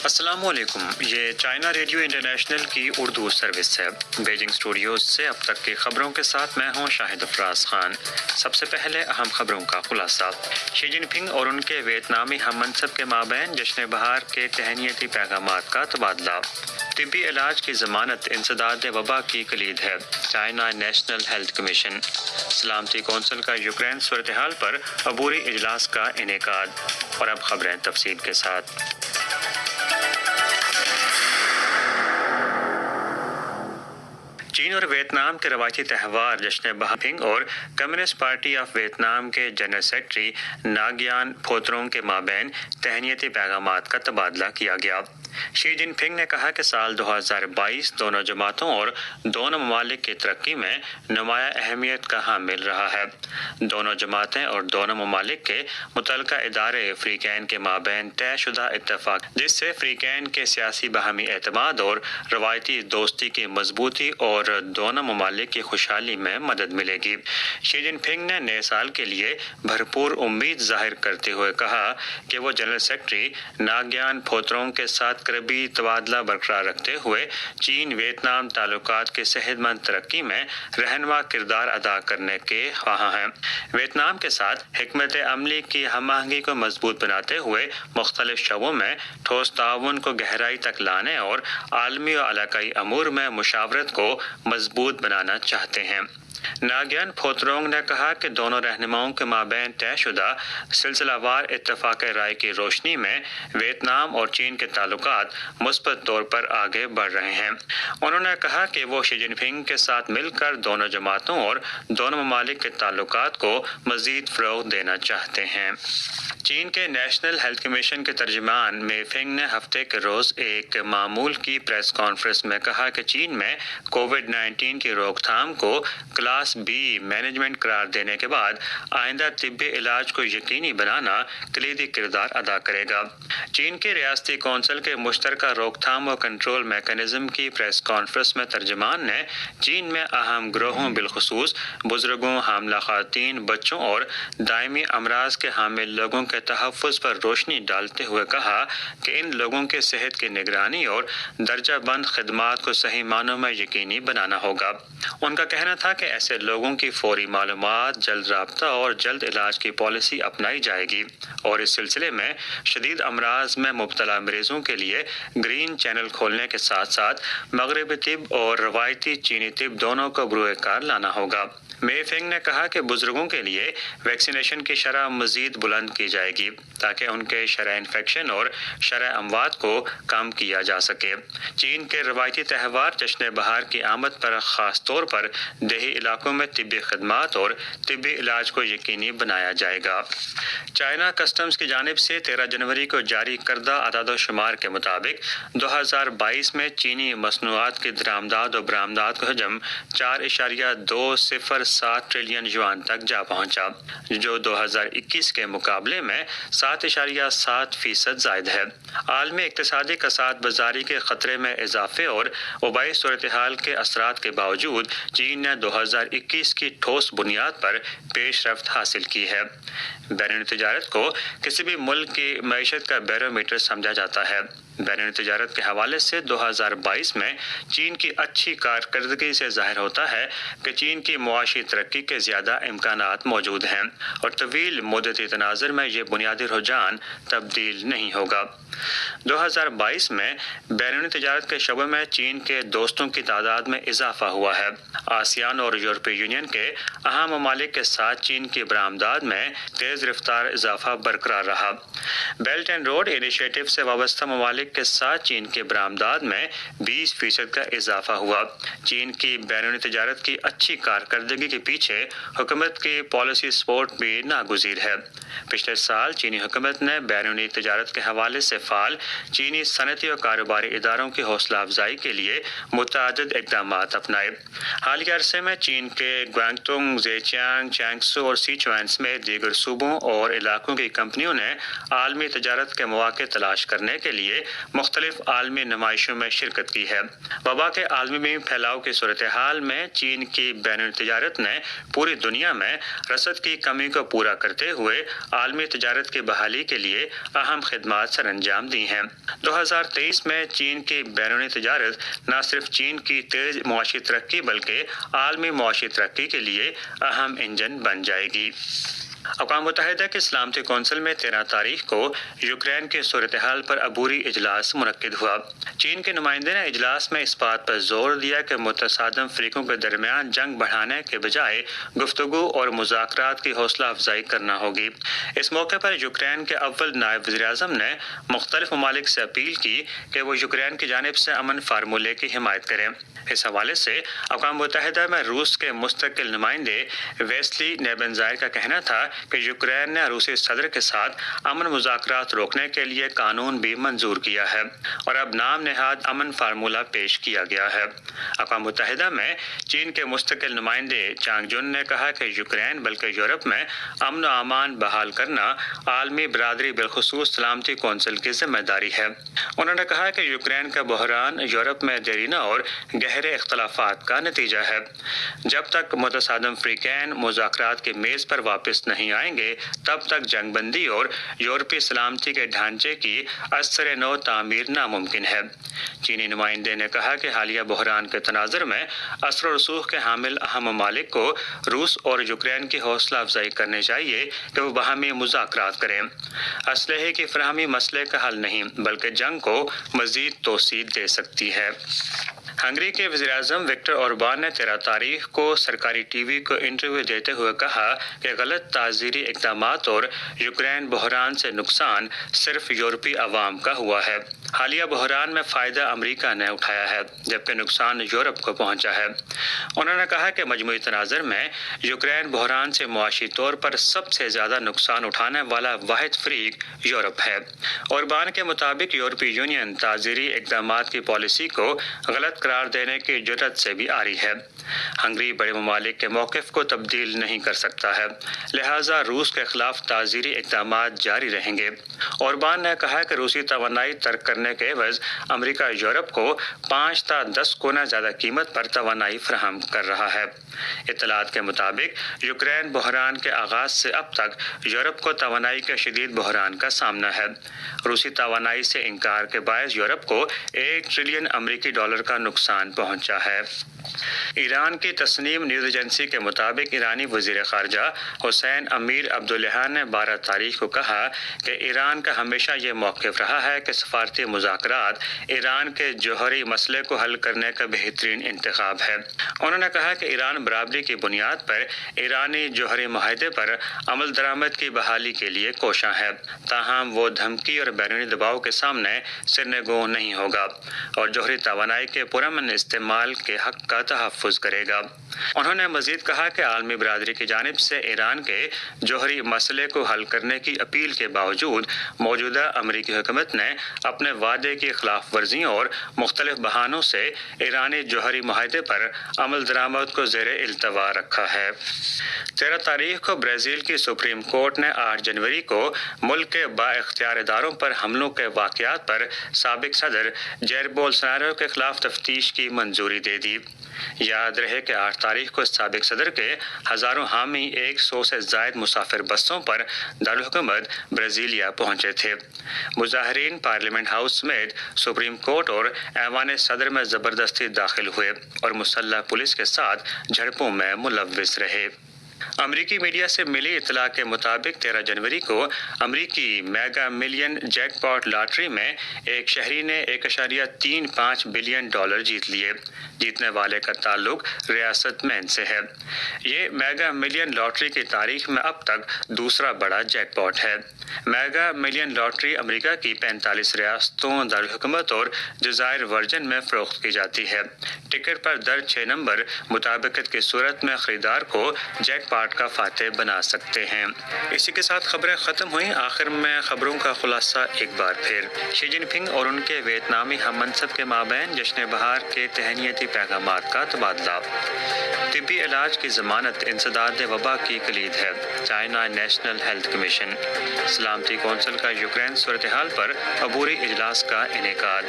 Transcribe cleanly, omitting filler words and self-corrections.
السلام علیکم، یہ چائنا ریڈیو انٹرنیشنل کی اردو سروس ہے۔ بیجنگ اسٹوڈیوز سے اب تک کی خبروں کے ساتھ میں ہوں شاہد افراز خان۔ سب سے پہلے اہم خبروں کا خلاصہ۔ شی جن پنگ اور ان کے ویتنامی ہم منصب کے مابین جشن بہار کے تہنیتی پیغامات کا تبادلہ۔ طبی علاج کی ضمانت انسداد وبا کی کلید ہے، چائنا نیشنل ہیلتھ کمیشن۔ سلامتی کونسل کا یوکرین صورتحال پر عبوری اجلاس کا انعقاد۔ اور اب خبریں تفصیل کے ساتھ۔ چین اور ویتنام کے روایتی تہوار جشن بہار پنگ اور کمیونسٹ پارٹی آف ویتنام کے جنرل سیکرٹری ناگیان پھوترونگ کے مابین تہنیتی پیغامات کا تبادلہ کیا گیا۔ شی جن پنگ نے کہا کہ سال 2022 دونوں جماعتوں اور دونوں ممالک کی ترقی میں نمایاں اہمیت کا حامل رہا ہے۔ دونوں جماعتیں اور دونوں ممالک کے متعلقہ ادارے فریقین کے مابین طے شدہ اتفاق جس سے فریقین کے سیاسی باہمی اعتماد اور روایتی دوستی کی مضبوطی اور دونوں ممالک کی خوشحالی میں مدد ملے گی۔ شی جن پنگ نے نئے سال کے لیے بھرپور امید ظاہر کرتے ہوئے کہا کہ وہ جنرل سیکرٹری ناگیان پھوترونگ کے ساتھ قریبی تبادلہ برقرار رکھتے ہوئے چین ویتنام تعلقات کی صحت مند ترقی میں رہنما کردار ادا کرنے کے خواہاں ہیں۔ ویتنام کے ساتھ حکمت عملی کی ہم آہنگی کو مضبوط بناتے ہوئے مختلف شعبوں میں ٹھوس تعاون کو گہرائی تک لانے اور عالمی و علاقائی امور میں مشاورت کو مضبوط بنانا چاہتے ہیں۔ ناگیان پھوترونگ نے کہا کہ دونوں رہنماؤں کے مابین طے شدہ سلسلہ وار اتفاق رائے کی روشنی میں ویتنام اور چین کے تعلقات مثبت طور پر آگے بڑھ رہے ہیں۔ انہوں نے کہا کہ وہ شی جن پنگ کے ساتھ مل کر دونوں جماعتوں اور دونوں ممالک کے تعلقات کو مزید فروغ دینا چاہتے ہیں۔ چین کے نیشنل ہیلتھ کمیشن کے ترجمان مے فنگ نے ہفتے کے روز ایک معمول کی پریس کانفرنس میں کہا کہ چین میں کووڈ-19 کی روک تھام کو کلاس بی مینجمنٹ قرار دینے کے بعد آئندہ طبی علاج کو یقینی بنانا کلیدی کردار ادا کرے گا۔ چین کے ریاستی کونسل کے مشترکہ روک تھام و کنٹرول میکانزم کی پریس کانفرنس میں ترجمان نے چین میں اہم گروہوں بالخصوص بزرگوں، حاملہ خواتین، بچوں اور دائمی امراض کے حامل لوگوں کے تحفظ پر روشنی ڈالتے ہوئے کہا کہ ان لوگوں کے صحت کی نگرانی اور درجہ بند خدمات کو صحیح معنوں میں یقینی بنانا ہوگا۔ ان کا کہنا تھا کہ ایسے لوگوں کی فوری معلومات، جلد رابطہ اور جلد علاج کی پالیسی اپنائی جائے گی اور اس سلسلے میں شدید امراض میں مبتلا مریضوں کے لیے گرین چینل کھولنے کے ساتھ ساتھ مغربی طب اور روایتی چینی طب دونوں کو بروئے کار لانا ہوگا۔ مے فنگ نے کہا کہ بزرگوں کے لیے ویکسینیشن کی شرح مزید بلند کی جائے گی تاکہ ان کے شرح انفیکشن اور شرح اموات کو کم کیا جا سکے۔ چین کے روایتی تہوار جشن بہار کی آمد پر خاص طور پر دیہی علاقوں میں طبی خدمات اور طبی علاج کو یقینی بنایا جائے گا۔ چائنا کسٹمز کی جانب سے 13 جنوری کو جاری کردہ اعداد و شمار کے مطابق 2022 میں چینی مصنوعات کی درآمدات و برآمدات کا حجم 4.207 ٹریلین یوان تک جا پہنچا، جو 2021 کے مقابلے میں 7.7% زائد ہے۔ عالمی اقتصادی کساد بازاری کے خطرے میں اضافے اور وبائی صورتحال کے اثرات کے باوجود چین نے 2021 کی ٹھوس بنیاد پر پیش رفت حاصل کی ہے۔ بیرونی تجارت کو کسی بھی ملک کی معیشت کا بیرومیٹر سمجھا جاتا ہے۔ بیرونی تجارت کے حوالے سے 2022 میں چین کی اچھی کارکردگی سے ظاہر ہوتا ہے کہ چین کی معاشی ترقی کے زیادہ امکانات موجود ہیں اور طویل مدتی تناظر میں یہ بنیادی رجحان تبدیل نہیں ہوگا۔ 2022 میں بیرونی تجارت کے شعبے میں چین کے دوستوں کی تعداد میں اضافہ ہوا ہے۔ آسیان اور یورپی یونین کے اہم ممالک کے ساتھ چین کی برآمدات میں تیز رفتار اضافہ برقرار رہا۔ بیلٹ اینڈ روڈ انیشیٹو سے وابستہ ممالک کے ساتھ چین کی برآمدات میں 20% کا اضافہ ہوا۔ چین کی بیرونی تجارت کی اچھی کارکردگی کے پیچھے حکومت کی پالیسی سپورٹ بھی ناگزیر ہے۔ پچھلے سال چینی حکومت نے بیرونی تجارت کے حوالے سے فعال چینی صنعتی اور کاروباری اداروں کی حوصلہ افزائی کے لیے متعدد اقدامات اپنائے۔ حالیہ عرصے میں چین کے گوانگتونگ، زیچیانگ، چانگسو اور سیچوان سمیت دیگر صوبوں اور علاقوں کی کمپنیوں نے عالمی تجارت کے مواقع تلاش کرنے کے لیے مختلف عالمی نمائشوں میں شرکت کی ہے۔ وبا کے عالمی پھیلاؤ کی صورتحال میں چین کی بین التجارت نے پوری دنیا میں رسد کی کمی کو پورا کرتے ہوئے عالمی تجارت کی بحالی کے لیے اہم خدمات سر انجام دی ہیں۔ 2023 میں چین کی بیرونی تجارت نہ صرف چین کی تیز معاشی ترقی بلکہ عالمی معاشی ترقی کے لیے اہم انجن بن جائے گی۔ اقوام متحدہ کی سلامتی کونسل میں 13 تاریخ کو یوکرین کی صورتحال پر عبوری اجلاس منعقد ہوا۔ چین کے نمائندے نے اجلاس میں اس بات پر زور دیا کہ متصادم فریقوں کے درمیان جنگ بڑھانے کے بجائے گفتگو اور مذاکرات کی حوصلہ افزائی کرنا ہوگی۔ اس موقع پر یوکرین کے اول نائب وزیر اعظم نے مختلف ممالک سے اپیل کی کہ وہ یوکرین کی جانب سے امن فارمولے کی حمایت کریں۔ اس حوالے سے اقوام متحدہ میں روس کے مستقل نمائندے ویسلی نیبنزائر کا کہنا تھا کہ یوکرین نے روسی صدر کے ساتھ امن مذاکرات روکنے کے لیے قانون بھی منظور کیا ہے اور اب نام نہاد امن فارمولہ پیش کیا گیا ہے۔ اقوام متحدہ میں چین کے مستقل نمائندے چانگ جن نے کہا کہ یوکرین بلکہ یورپ میں امن و امان بحال کرنا عالمی برادری بالخصوص سلامتی کونسل کی ذمہ داری ہے۔ انہوں نے کہا کہ یوکرین کا بحران یورپ میں دیرینہ اور گہرے اختلافات کا نتیجہ ہے۔ جب تک متصادم فریقین مذاکرات کی میز پر واپس نہیں آئیں گے تب تک جنگ بندی اور یورپی سلامتی کے ڈھانچے کی ازسر نو تعمیر ناممکن ہے۔ چینی نمائندے نے کہا کہ حالیہ بحران کے تناظر میں اثر و رسوخ کے حامل اہم ممالک کو روس اور یوکرین کی حوصلہ افزائی کرنی چاہیے کہ وہ باہمی مذاکرات کریں۔ اسلحے کی فراہمی مسئلے کا حل نہیں بلکہ جنگ کو مزید توسیع دے سکتی ہے۔ ہنگری کے وزیر اعظم وکٹر اوربان نے 13 تاریخ کو سرکاری ٹی وی کو انٹرویو دیتے ہوئے کہا کہ غلط تعزیری اقدامات اور یوکرین بحران سے نقصان صرف یورپی عوام کا ہوا ہے۔ حالیہ بحران میں فائدہ امریکہ نے اٹھایا ہے جبکہ نقصان یورپ کو پہنچا ہے۔ انہوں نے کہا کہ مجموعی تناظر میں یوکرین بحران سے معاشی طور پر سب سے زیادہ نقصان اٹھانے والا واحد فریق یورپ ہے۔ اوربان کے مطابق یورپی یونین تعزیری اقدامات کی پالیسی کو غلط قرار دینے کی جرات سے بھی عاری ہے۔ ہنگری بڑے ممالک کے موقف کو تبدیل نہیں کر سکتا ہے، لہٰذا روس کے خلاف تعزیری اقدامات جاری رہیں گے۔ اوربان نے کہا کہ روسی توانائی ترک کرنے کے عوض امریکہ یورپ کو 5 تا 10 گنا زیادہ قیمت پر توانائی فراہم کر رہا ہے۔ اطلاعات کے مطابق یوکرین بحران کے آغاز سے اب تک یورپ کو توانائی کے شدید بحران کا سامنا ہے۔ روسی توانائی سے انکار کے باعث یورپ کو 1 ٹریلین امریکی ڈالر کا نقصان پہنچا ہے۔ ایران کی تسنیم نیوز ایجنسی کے مطابق ایرانی وزیر خارجہ حسین امیر عبداللہیان نے 12 تاریخ کو کہا کہ ایران کا ہمیشہ یہ موقف رہا ہے کہ سفارتی مذاکرات ایران کے جوہری مسئلے کو حل کرنے کا بہترین انتخاب ہے۔ انہوں نے کہا کہ ایران برابری کی بنیاد پر ایرانی جوہری معاہدے پر عمل درآمد کی بحالی کے لیے کوشاں ہے، تاہم وہ دھمکی اور بیرونی دباؤ کے سامنے سرنگوں نہیں ہوگا اور جوہری توانائی کے پرامن استعمال کے حق کا تحفظ کرے گا۔ انہوں نے مزید کہا کہ عالمی برادری کی جانب سے ایران کے جوہری مسئلے کو حل کرنے کی اپیل کے باوجود موجودہ امریکی حکومت نے اپنے وعدے کی خلاف ورزیوں اور مختلف بہانوں سے ایرانی جوہری معاہدے پر عمل درآمد کو زیر التوا رکھا ہے۔ 13 تاریخ کو برازیل کی سپریم کورٹ نے 8 جنوری کو ملک کے بااختیار اداروں پر حملوں کے واقعات پر سابق صدر جیر بولسونارو کے خلاف تفتیش کی منظوری دے دی۔ یاد رہے کہ 8 تاریخ کو سابق صدر کے ہزاروں حامی 100 سے زائد مسافر بسوں پر دارالحکومت برازیلیا پہنچے تھے۔ مظاہرین پارلیمنٹ ہاؤس سمیت سپریم کورٹ اور ایوان صدر میں زبردستی داخل ہوئے اور مسلح پولیس کے ساتھ جھڑپوں میں ملوث رہے۔ امریکی میڈیا سے ملی اطلاع کے مطابق 13 جنوری کو امریکی میگا ملین جیک پاٹ لاٹری میں ایک شہری نے 1.35 بلین ڈالر جیت لیے۔ جیتنے والے کا تعلق ریاست مین سے ہے۔ یہ میگا ملین لاٹری کی تاریخ میں اب تک دوسرا بڑا جیک پاٹ ہے۔ میگا ملین لاٹری امریکہ کی 45 ریاستوں، دارالحکومت اور جزائر ورجن میں فروخت کی جاتی ہے۔ ٹکٹ پر درج 6 نمبر مطابقت کی صورت میں خریدار کو جیک پاٹ تعلقات کا فاتح بنا سکتے ہیں۔ اسی کے ساتھ خبریں ختم ہوئیں۔ آخر میں خبروں کا خلاصہ ایک بار پھر۔ شی جن پنگ اور ان کے ویتنامی ہم منصب کے مابین جشن بہار کے تہنیتی پیغامات کا تبادلہ۔ طبی علاج کی ضمانت انسداد وبا کی کلید ہے، چائنا نیشنل ہیلتھ کمیشن۔ سلامتی کونسل کا یوکرین صورتحال پر عبوری اجلاس کا انعقاد۔